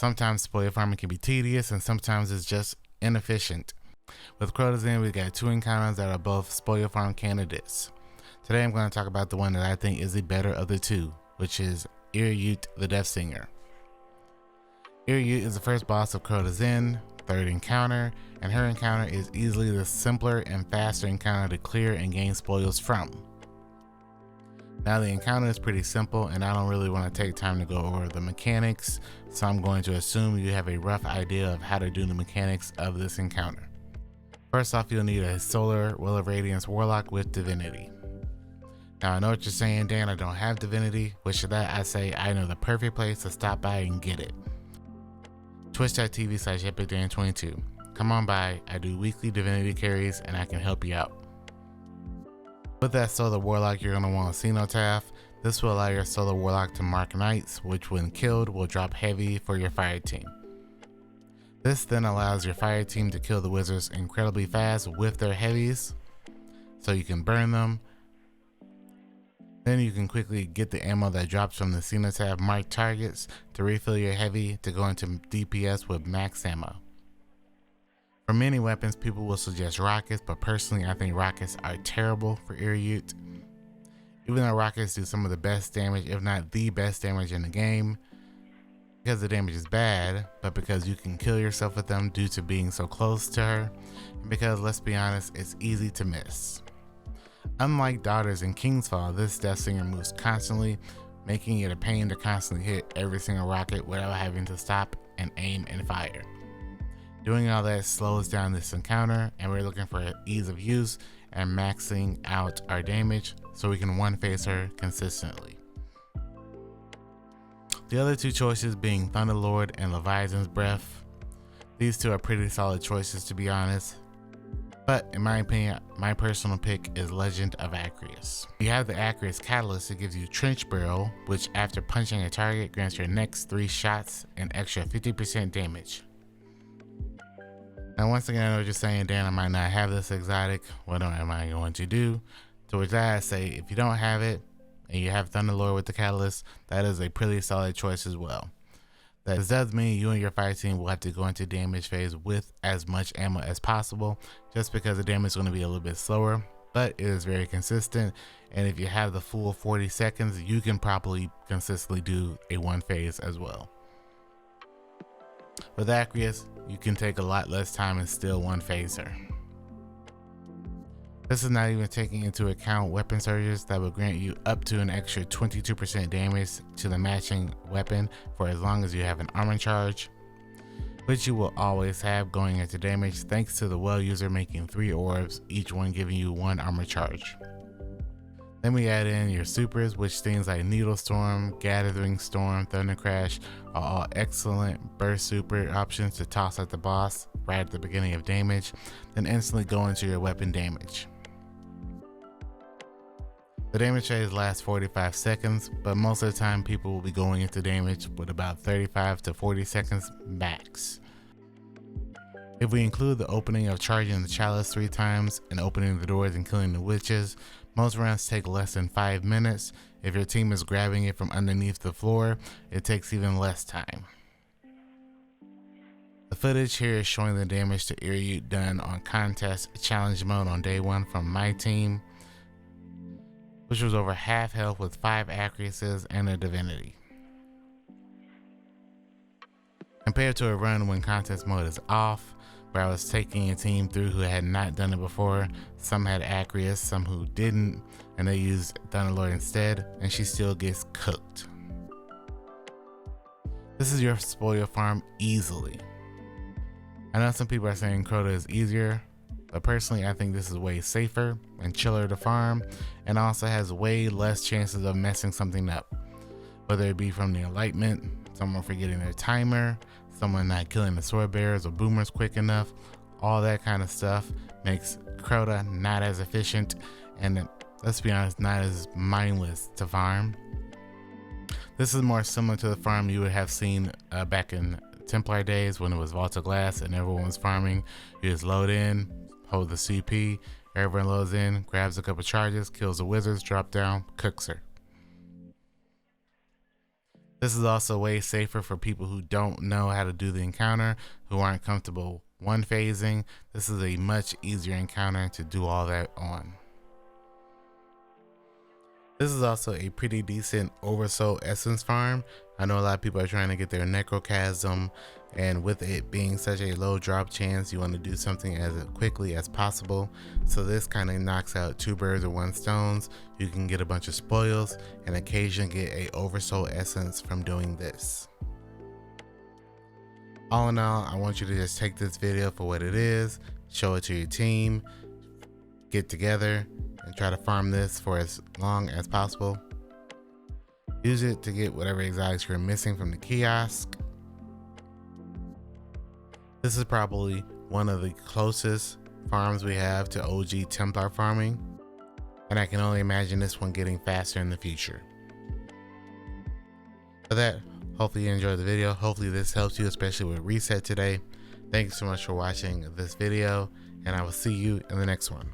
Sometimes spoiler farming can be tedious and sometimes it's just inefficient. With Crota's Inn, we got 2 encounters that are both spoiler farm candidates. Today I'm going to talk about the one that I think is the better of the two, which is Acrius the Death Singer. Acrius is the first boss of Crota's Inn, 3rd encounter, and her encounter is easily the simpler and faster encounter to clear and gain spoils from. Now the encounter is pretty simple and I don't really want to take time to go over the mechanics, so I'm going to assume you have a rough idea of how to do the mechanics of this encounter. First off, you'll need a Solar Will of Radiance Warlock with Divinity. Now I know what you're saying, Dan, I don't have Divinity, which to that I say I know the perfect place to stop by and get it. Twitch.tv/EpicDan22. Come on by, I do weekly Divinity carries and I can help you out. With that Solar Warlock, you're going to want a Cenotaph. This will allow your Solar Warlock to mark knights, which when killed will drop heavy for your fire team. This then allows your fire team to kill the wizards incredibly fast with their heavies, so you can burn them. Then you can quickly get the ammo that drops from the Cenotaph marked targets to refill your heavy to go into DPS with max ammo. For many weapons, people will suggest rockets, but personally I think rockets are terrible for Acrius. Even though rockets do some of the best damage, if not the best damage in the game, because the damage is bad, but because you can kill yourself with them due to being so close to her, and because, let's be honest, it's easy to miss. Unlike Daughters in Kingsfall, this Death Singer moves constantly, making it a pain to constantly hit every single rocket without having to stop and aim and fire. Doing all that slows down this encounter, and we're looking for ease of use and maxing out our damage so we can one-face her consistently. The other 2 choices being Thunderlord and Leviathan's Breath. These 2 are pretty solid choices, to be honest, but in my opinion, my personal pick is Legend of Acrius. You have the Acrius Catalyst that gives you Trench Barrel, which after punching a target grants your next 3 shots an extra 50% damage. Now once again, I know what you're saying, Dan, I might not have this exotic, what am I going to do? To which I say, if you don't have it, and you have Thunderlord with the Catalyst, that is a pretty solid choice as well. That does mean you and your fire team will have to go into damage phase with as much ammo as possible, just because the damage is going to be a little bit slower, but it is very consistent, and if you have the full 40 seconds, you can probably consistently do a one phase as well. With Acrius, you can take a lot less time and still one phase her. This is not even taking into account weapon surges that will grant you up to an extra 22% damage to the matching weapon for as long as you have an armor charge, which you will always have going into damage thanks to the well user making 3 orbs, each one giving you 1 armor charge. Then we add in your supers, which things like Needle Storm, Gathering Storm, Thunder Crash are all excellent burst super options to toss at the boss right at the beginning of damage, then instantly go into your weapon damage. The damage phase lasts 45 seconds, but most of the time people will be going into damage with about 35 to 40 seconds max. If we include the opening of charging the chalice 3 times and opening the doors and killing the witches, most runs take less than 5 minutes. If your team is grabbing it from underneath the floor, it takes even less time. The footage here is showing the damage to Acrius done on contest challenge mode on day 1 from my team, which was over half health with 5 Acriuses and a Divinity. Compared to a run when contest mode is off, where I was taking a team through who had not done it before, some had Acrius, some who didn't, and they used Thunderlord instead, and she still gets cooked. This is your spoil farm easily. I know some people are saying Crota is easier, but personally I think this is way safer and chiller to farm, and also has way less chances of messing something up, whether it be from the enlightenment, someone forgetting their timer, someone not killing the sword bearers or boomers quick enough. All that kind of stuff makes Crota not as efficient and, let's be honest, not as mindless to farm. This is more similar to the farm you would have seen back in Templar days when it was Vault of Glass and everyone was farming. You just load in, hold the CP, everyone loads in, grabs a couple charges, kills the wizards, drop down, cooks her. This is also way safer for people who don't know how to do the encounter, who aren't comfortable one phasing. This is a much easier encounter to do all that on. This is also a pretty decent oversoul essence farm. I know a lot of people are trying to get their necrochasm, and with it being such a low drop chance, you want to do something as quickly as possible. So this kind of knocks out 2 birds with 1 stone. You can get a bunch of spoils and occasionally get a oversoul essence from doing this. All in all, I want you to just take this video for what it is, show it to your team, get together and try to farm this for as long as possible. Use it to get whatever exotics you're missing from the kiosk. This is probably one of the closest farms we have to OG Templar farming, and I can only imagine this one getting faster in the future. For that, hopefully you enjoyed the video. Hopefully this helps you, especially with reset today. Thank you so much for watching this video, and I will see you in the next one.